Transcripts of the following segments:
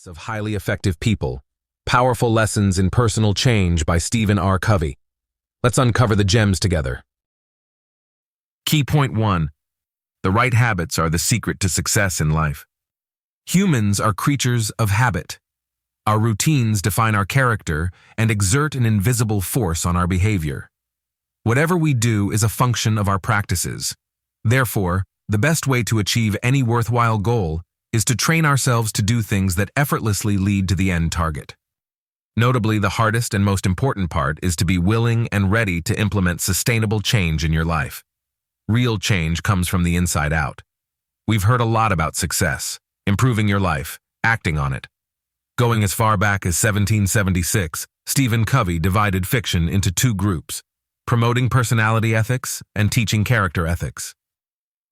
Of Highly Effective People, Powerful Lessons in Personal Change by Stephen R. Covey. Let's uncover the gems together. Key point 1. The right habits are the secret to success in life. Humans are creatures of habit. Our routines define our character and exert an invisible force on our behavior. Whatever we do is a function of our practices. Therefore, the best way to achieve any worthwhile goal is to train ourselves to do things that effortlessly lead to the end target. Notably, the hardest and most important part is to be willing and ready to implement sustainable change in your life. Real change comes from the inside out. We've heard a lot about success, improving your life, acting on it. Going as far back as 1776, Stephen Covey divided fiction into two groups: promoting personality ethics and teaching character ethics.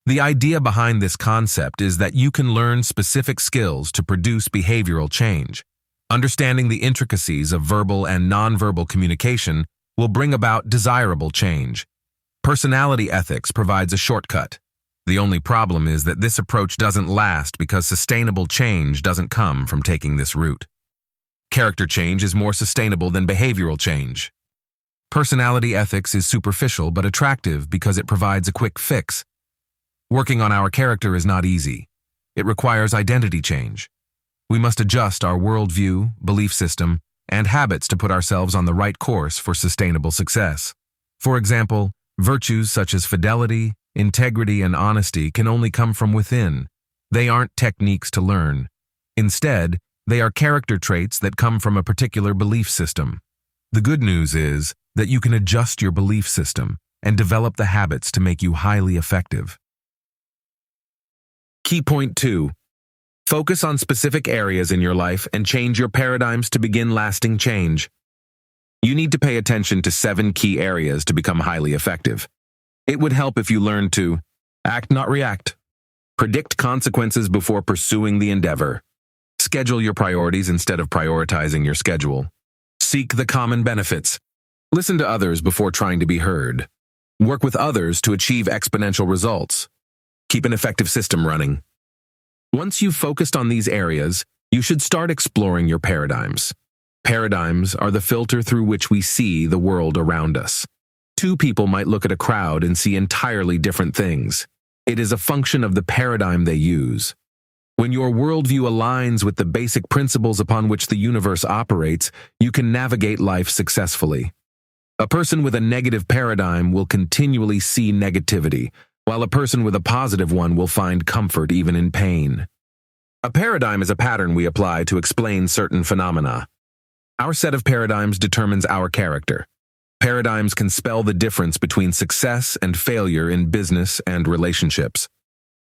The idea behind this concept is that you can learn specific skills to produce behavioral change. Understanding the intricacies of verbal and nonverbal communication will bring about desirable change. Personality ethics provides a shortcut. The only problem is that this approach doesn't last because sustainable change doesn't come from taking this route. Character change is more sustainable than behavioral change. Personality ethics is superficial but attractive because it provides a quick fix. Working on our character is not easy. It requires identity change. We must adjust our worldview, belief system, and habits to put ourselves on the right course for sustainable success. For example, virtues such as fidelity, integrity, and honesty can only come from within. They aren't techniques to learn. Instead, they are character traits that come from a particular belief system. The good news is that you can adjust your belief system and develop the habits to make you highly effective. Key point 2. Focus on specific areas in your life and change your paradigms to begin lasting change. You need to pay attention to 7 key areas to become highly effective. It would help if you learned to act, not react. Predict consequences before pursuing the endeavor. Schedule your priorities instead of prioritizing your schedule. Seek the common benefits. Listen to others before trying to be heard. Work with others to achieve exponential results. Keep an effective system running. Once you've focused on these areas, you should start exploring your paradigms. Paradigms are the filter through which we see the world around us. Two people might look at a crowd and see entirely different things. It is a function of the paradigm they use. When your worldview aligns with the basic principles upon which the universe operates, you can navigate life successfully. A person with a negative paradigm will continually see negativity, while a person with a positive one will find comfort even in pain. A paradigm is a pattern we apply to explain certain phenomena. Our set of paradigms determines our character. Paradigms can spell the difference between success and failure in business and relationships.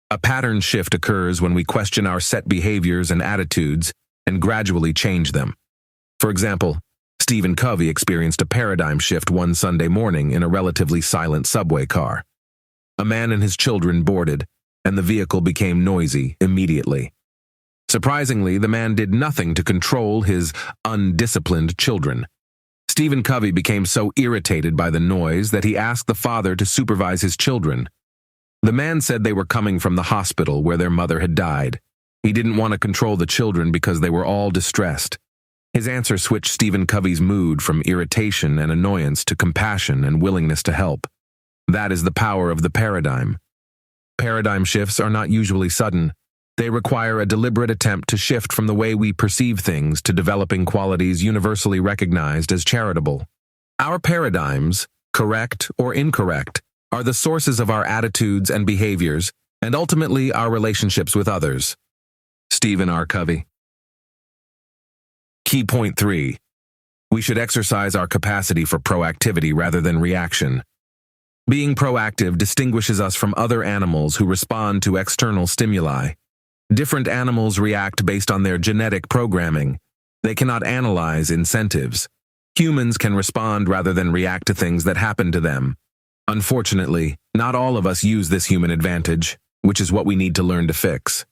A pattern shift occurs when we question our set behaviors and attitudes and gradually change them. For example, Stephen Covey experienced a paradigm shift one Sunday morning in a relatively silent subway car. A man and his children boarded, and the vehicle became noisy immediately. Surprisingly, the man did nothing to control his undisciplined children. Stephen Covey became so irritated by the noise that he asked the father to supervise his children. The man said they were coming from the hospital where their mother had died. He didn't want to control the children because they were all distressed. His answer switched Stephen Covey's mood from irritation and annoyance to compassion and willingness to help. That is the power of the paradigm. Paradigm shifts are not usually sudden. They require a deliberate attempt to shift from the way we perceive things to developing qualities universally recognized as charitable. Our paradigms, correct or incorrect, are the sources of our attitudes and behaviors, and ultimately our relationships with others. Stephen R. Covey. Key point 3. We should exercise our capacity for proactivity rather than reaction. Being proactive distinguishes us from other animals who respond to external stimuli. Different animals react based on their genetic programming. They cannot analyze incentives. Humans can respond rather than react to things that happen to them. Unfortunately, not all of us use this human advantage, which is what we need to learn to fix.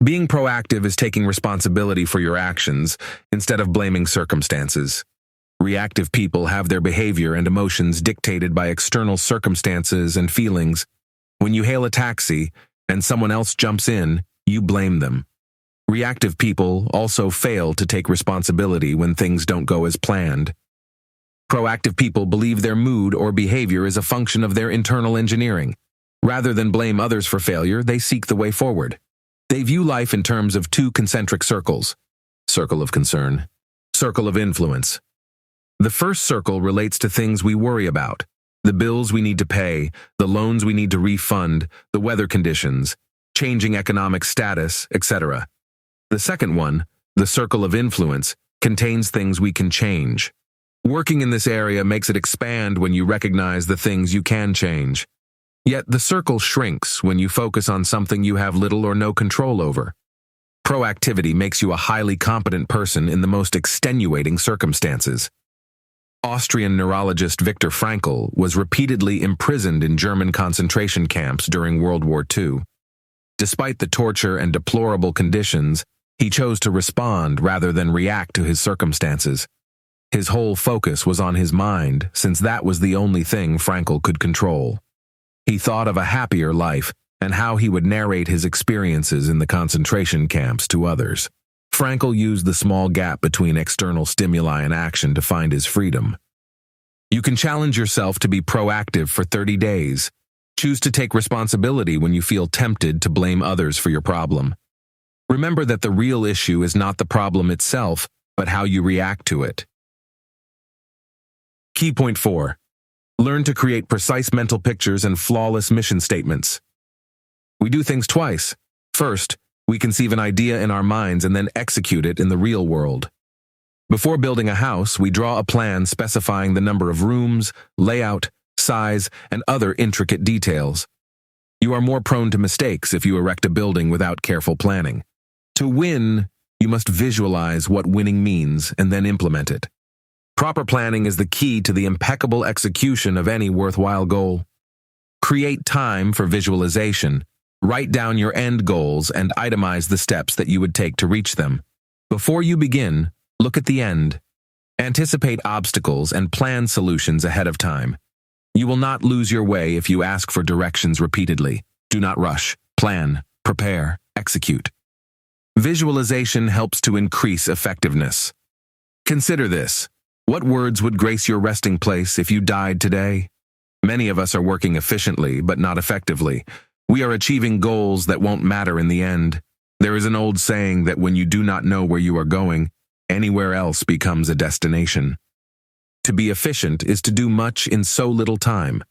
Being proactive is taking responsibility for your actions instead of blaming circumstances. Reactive people have their behavior and emotions dictated by external circumstances and feelings. When you hail a taxi and someone else jumps in, you blame them. Reactive people also fail to take responsibility when things don't go as planned. Proactive people believe their mood or behavior is a function of their internal engineering. Rather than blame others for failure, they seek the way forward. They view life in terms of two concentric circles: circle of concern, circle of influence. The first circle relates to things we worry about: the bills we need to pay, the loans we need to refund, the weather conditions, changing economic status, etc. The second one, the circle of influence, contains things we can change. Working in this area makes it expand when you recognize the things you can change. Yet the circle shrinks when you focus on something you have little or no control over. Proactivity makes you a highly competent person in the most extenuating circumstances. Austrian neurologist Viktor Frankl was repeatedly imprisoned in German concentration camps during World War II. Despite the torture and deplorable conditions, he chose to respond rather than react to his circumstances. His whole focus was on his mind, since that was the only thing Frankl could control. He thought of a happier life and how he would narrate his experiences in the concentration camps to others. Frankl used the small gap between external stimuli and action to find his freedom. You can challenge yourself to be proactive for 30 days. Choose to take responsibility when you feel tempted to blame others for your problem. Remember that the real issue is not the problem itself, but how you react to it. Key point 4. Learn to create precise mental pictures and flawless mission statements. We do things twice. First, we conceive an idea in our minds and then execute it in the real world. Before building a house, we draw a plan specifying the number of rooms, layout, size, and other intricate details. You are more prone to mistakes if you erect a building without careful planning. To win, you must visualize what winning means and then implement it. Proper planning is the key to the impeccable execution of any worthwhile goal. Create time for visualization. Write down your end goals and itemize the steps that you would take to reach them. Before you begin, look at the end. Anticipate obstacles and plan solutions ahead of time. You will not lose your way if you ask for directions repeatedly. Do not rush. Plan, prepare, execute. Visualization helps to increase effectiveness. Consider this. What words would grace your resting place if you died today? Many of us are working efficiently, but not effectively. We are achieving goals that won't matter in the end. There is an old saying that when you do not know where you are going, anywhere else becomes a destination. To be efficient is to do much in so little time.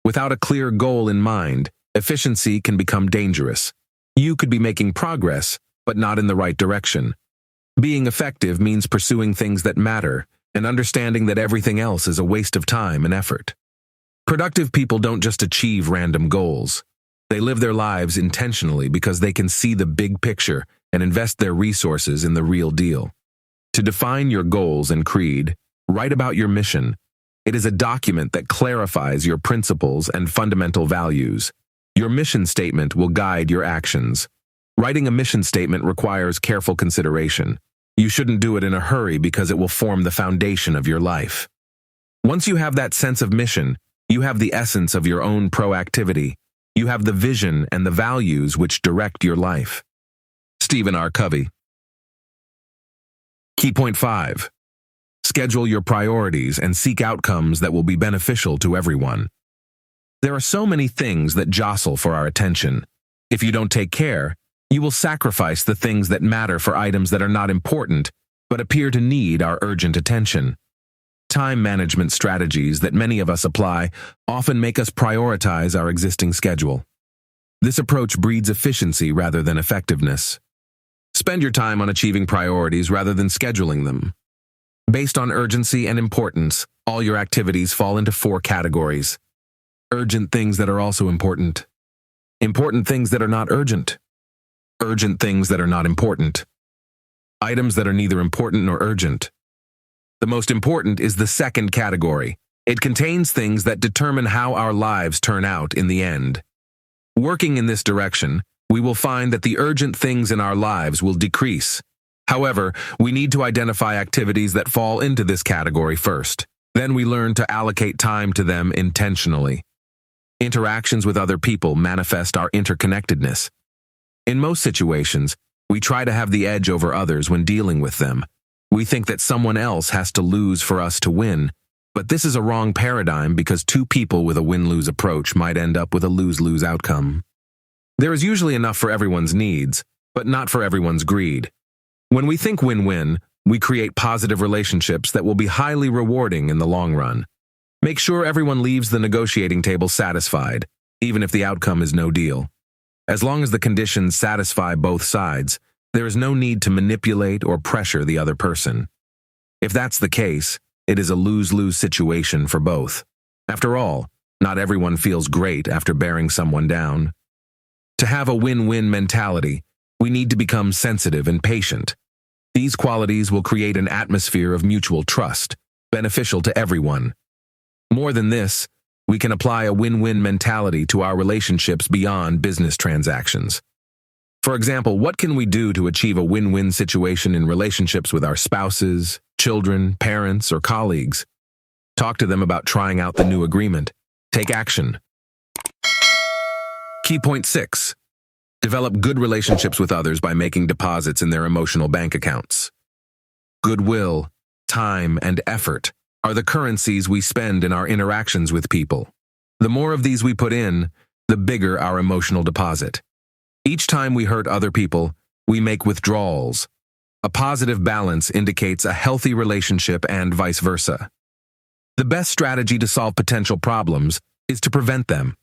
Without a clear goal in mind, efficiency can become dangerous. You could be making progress, but not in the right direction. Being effective means pursuing things that matter and understanding that everything else is a waste of time and effort. Productive people don't just achieve random goals. They live their lives intentionally because they can see the big picture and invest their resources in the real deal. To define your goals and creed, write about your mission. It is a document that clarifies your principles and fundamental values. Your mission statement will guide your actions. Writing a mission statement requires careful consideration. You shouldn't do it in a hurry because it will form the foundation of your life. Once you have that sense of mission, you have the essence of your own proactivity. You have the vision and the values which direct your life. Stephen R. Covey. Key point 5. Schedule your priorities and seek outcomes that will be beneficial to everyone. There are so many things that jostle for our attention. If you don't take care, you will sacrifice the things that matter for items that are not important, but appear to need our urgent attention. Time management strategies that many of us apply often make us prioritize our existing schedule. This approach breeds efficiency rather than effectiveness. Spend your time on achieving priorities rather than scheduling them. Based on urgency and importance, all your activities fall into 4 categories. Urgent things that are also important. Important things that are not urgent. Urgent things that are not important. Items that are neither important nor urgent. The most important is the second category. It contains things that determine how our lives turn out in the end. Working in this direction, we will find that the urgent things in our lives will decrease. However, we need to identify activities that fall into this category first. Then we learn to allocate time to them intentionally. Interactions with other people manifest our interconnectedness. In most situations, We try to have the edge over others when dealing with them. We think that someone else has to lose for us to win, but this is a wrong paradigm because two people with a win-lose approach might end up with a lose-lose outcome. There is usually enough for everyone's needs, but not for everyone's greed. When we think win-win, we create positive relationships that will be highly rewarding in the long run. Make sure everyone leaves the negotiating table satisfied, even if the outcome is no deal. As long as the conditions satisfy both sides, there is no need to manipulate or pressure the other person. If that's the case, it is a lose-lose situation for both. After all, not everyone feels great after bearing someone down. To have a win-win mentality, we need to become sensitive and patient. These qualities will create an atmosphere of mutual trust, beneficial to everyone. More than this, we can apply a win-win mentality to our relationships beyond business transactions. For example, what can we do to achieve a win-win situation in relationships with our spouses, children, parents, or colleagues? Talk to them about trying out the new agreement. Take action. Key point 6. Develop good relationships with others by making deposits in their emotional bank accounts. Goodwill, time, and effort are the currencies we spend in our interactions with people. The more of these we put in, the bigger our emotional deposit. Each time we hurt other people, we make withdrawals. A positive balance indicates a healthy relationship and vice versa. The best strategy to solve potential problems is to prevent them.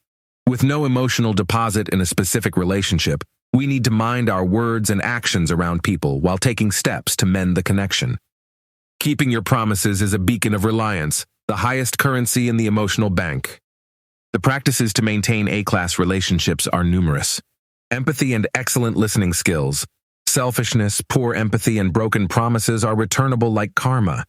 With no emotional deposit in a specific relationship, we need to mind our words and actions around people while taking steps to mend the connection. Keeping your promises is a beacon of reliance, the highest currency in the emotional bank. The practices to maintain A-class relationships are numerous. Empathy and excellent listening skills. Selfishness, poor empathy, and broken promises are returnable like karma.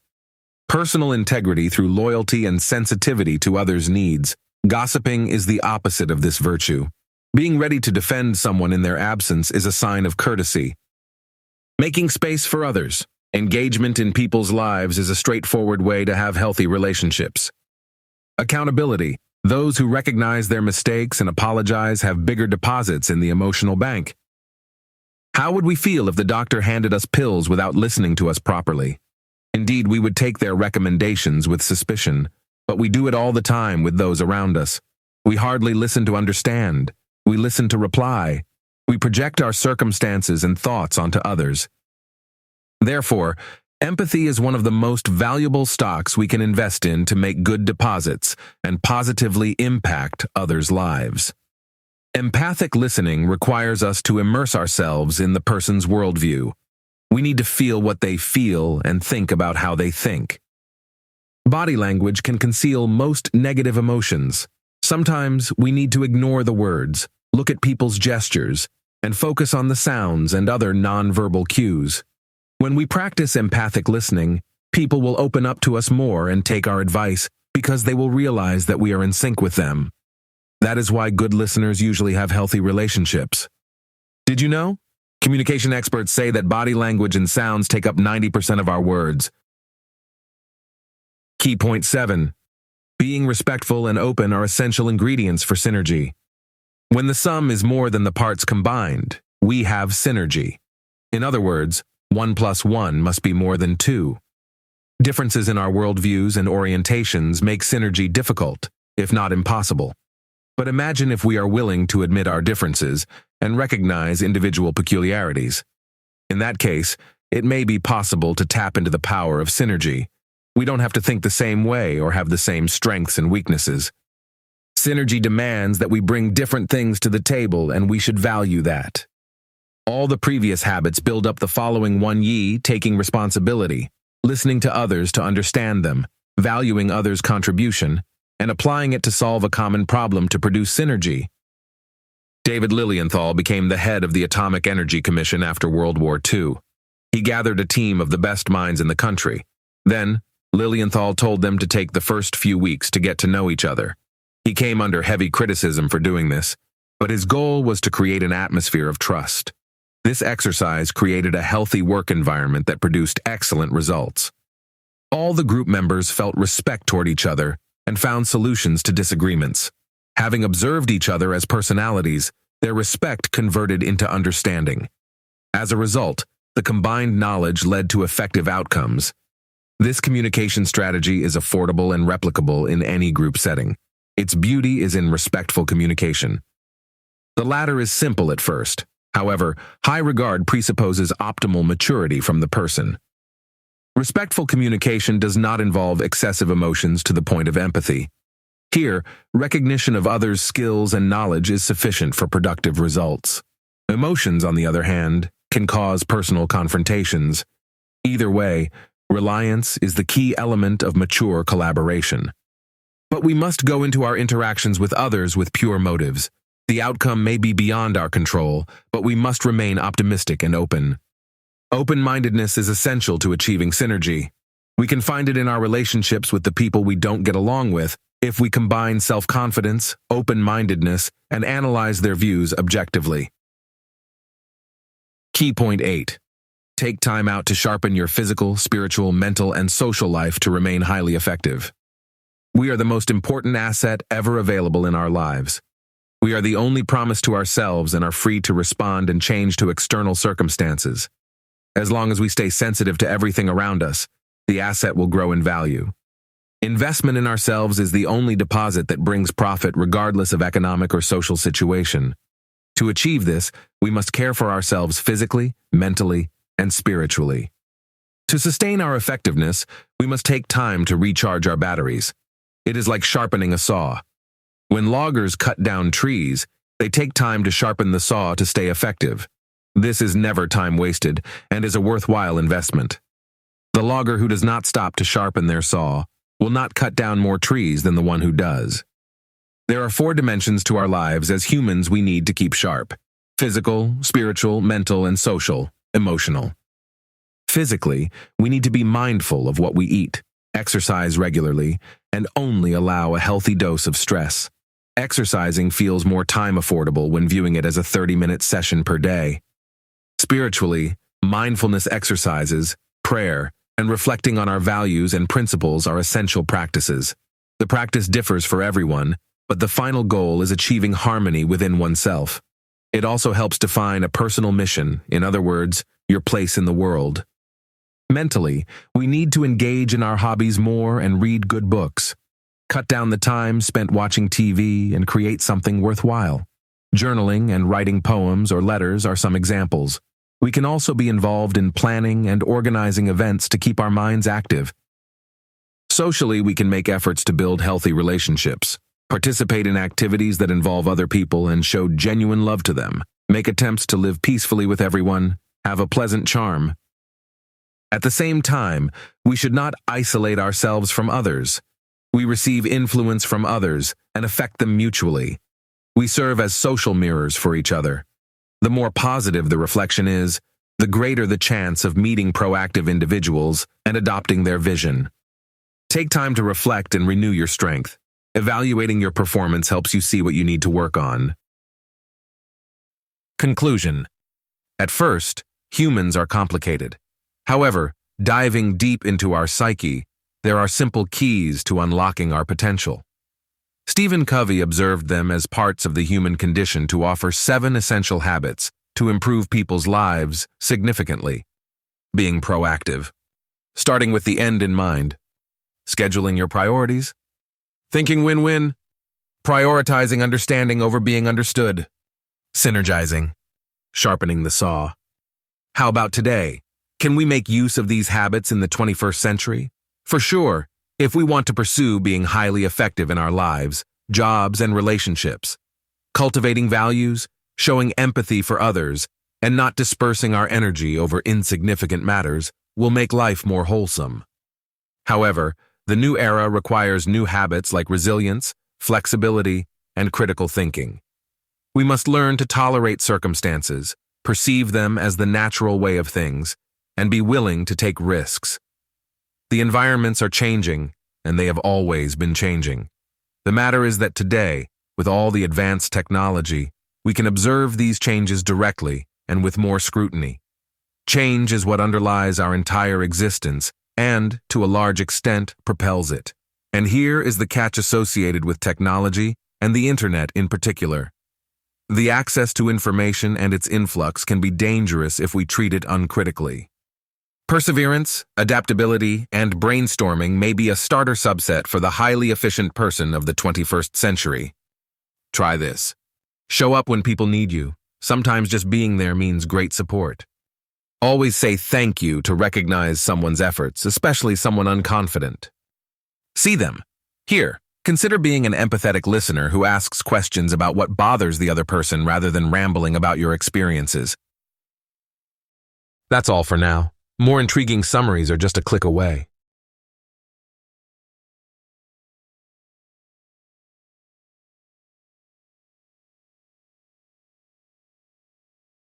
Personal integrity through loyalty and sensitivity to others' needs. Gossiping is the opposite of this virtue. Being ready to defend someone in their absence is a sign of courtesy. Making space for others. Engagement in people's lives is a straightforward way to have healthy relationships. Accountability. Those who recognize their mistakes and apologize have bigger deposits in the emotional bank. How would we feel if the doctor handed us pills without listening to us properly? Indeed, we would take their recommendations with suspicion, but we do it all the time with those around us. We hardly listen to understand. We listen to reply. We project our circumstances and thoughts onto others. Therefore, empathy is one of the most valuable stocks we can invest in to make good deposits and positively impact others' lives. Empathic listening requires us to immerse ourselves in the person's worldview. We need to feel what they feel and think about how they think. Body language can conceal most negative emotions. Sometimes we need to ignore the words, look at people's gestures, and focus on the sounds and other nonverbal cues. When we practice empathic listening, people will open up to us more and take our advice because they will realize that we are in sync with them. That is why good listeners usually have healthy relationships. Did you know? Communication experts say that body language and sounds take up 90% of our words. Key point 7. Being respectful and open are essential ingredients for synergy. When the sum is more than the parts combined, we have synergy. In other words, 1 + 1 must be more than 2. Differences in our worldviews and orientations make synergy difficult, if not impossible. But imagine if we are willing to admit our differences and recognize individual peculiarities. In that case, it may be possible to tap into the power of synergy. We don't have to think the same way or have the same strengths and weaknesses. Synergy demands that we bring different things to the table, and we should value that. All the previous habits build up the following 1 taking responsibility, listening to others to understand them, valuing others' contribution, and applying it to solve a common problem to produce synergy. David Lilienthal became the head of the Atomic Energy Commission after World War II. He gathered a team of the best minds in the country. Then, Lilienthal told them to take the first few weeks to get to know each other. He came under heavy criticism for doing this, but his goal was to create an atmosphere of trust. This exercise created a healthy work environment that produced excellent results. All the group members felt respect toward each other and found solutions to disagreements. Having observed each other as personalities, their respect converted into understanding. As a result, the combined knowledge led to effective outcomes. This communication strategy is affordable and replicable in any group setting. Its beauty is in respectful communication. The latter is simple at first. However, high regard presupposes optimal maturity from the person. Respectful communication does not involve excessive emotions to the point of empathy. Here, recognition of others' skills and knowledge is sufficient for productive results. Emotions, on the other hand, can cause personal confrontations. Either way, reliance is the key element of mature collaboration. But we must go into our interactions with others with pure motives. The outcome may be beyond our control, but we must remain optimistic and open. Open-mindedness is essential to achieving synergy. We can find it in our relationships with the people we don't get along with if we combine self-confidence, open-mindedness, and analyze their views objectively. Key point 8. Take time out to sharpen your physical, spiritual, mental, and social life to remain highly effective. We are the most important asset ever available in our lives. We are the only promise to ourselves and are free to respond and change to external circumstances. As long as we stay sensitive to everything around us, the asset will grow in value. Investment in ourselves is the only deposit that brings profit regardless of economic or social situation. To achieve this, we must care for ourselves physically, mentally, and spiritually. To sustain our effectiveness, we must take time to recharge our batteries. It is like sharpening a saw. When loggers cut down trees, they take time to sharpen the saw to stay effective. This is never time wasted and is a worthwhile investment. The logger who does not stop to sharpen their saw will not cut down more trees than the one who does. There are 4 dimensions to our lives as humans we need to keep sharp: physical, spiritual, mental, and social, emotional. Physically, we need to be mindful of what we eat, exercise regularly, and only allow a healthy dose of stress. Exercising feels more time affordable when viewing it as a 30-minute session per day. Spiritually, mindfulness exercises, prayer, and reflecting on our values and principles are essential practices. The practice differs for everyone, but the final goal is achieving harmony within oneself. It also helps define a personal mission, in other words, your place in the world. Mentally, we need to engage in our hobbies more and read good books. Cut down the time spent watching TV and create something worthwhile. Journaling and writing poems or letters are some examples. We can also be involved in planning and organizing events to keep our minds active. Socially, we can make efforts to build healthy relationships, participate in activities that involve other people and show genuine love to them, make attempts to live peacefully with everyone, have a pleasant charm. At the same time, we should not isolate ourselves from others. We receive influence from others and affect them mutually. We serve as social mirrors for each other. The more positive the reflection is, the greater the chance of meeting proactive individuals and adopting their vision. Take time to reflect and renew your strength. Evaluating your performance helps you see what you need to work on. Conclusion. At first, humans are complicated. However, diving deep into our psyche, there are simple keys to unlocking our potential. Stephen Covey observed them as parts of the human condition to offer 7 essential habits to improve people's lives significantly. Being proactive. Starting with the end in mind. Scheduling your priorities. Thinking win-win. Prioritizing understanding over being understood. Synergizing. Sharpening the saw. How about today? Can we make use of these habits in the 21st century? For sure, if we want to pursue being highly effective in our lives, jobs, and relationships. Cultivating values, showing empathy for others, and not dispersing our energy over insignificant matters will make life more wholesome. However, the new era requires new habits like resilience, flexibility, and critical thinking. We must learn to tolerate circumstances, perceive them as the natural way of things, and be willing to take risks. The environments are changing, and they have always been changing. The matter is that today, with all the advanced technology, we can observe these changes directly and with more scrutiny. Change is what underlies our entire existence and, to a large extent, propels it. And here is the catch associated with technology and the internet in particular. The access to information and its influx can be dangerous if we treat it uncritically. Perseverance, adaptability, and brainstorming may be a starter subset for the highly efficient person of the 21st century. Try this. Show up when people need you. Sometimes just being there means great support. Always say thank you to recognize someone's efforts, especially someone unconfident. See them. Here, consider being an empathetic listener who asks questions about what bothers the other person rather than rambling about your experiences. That's all for now. More intriguing summaries are just a click away.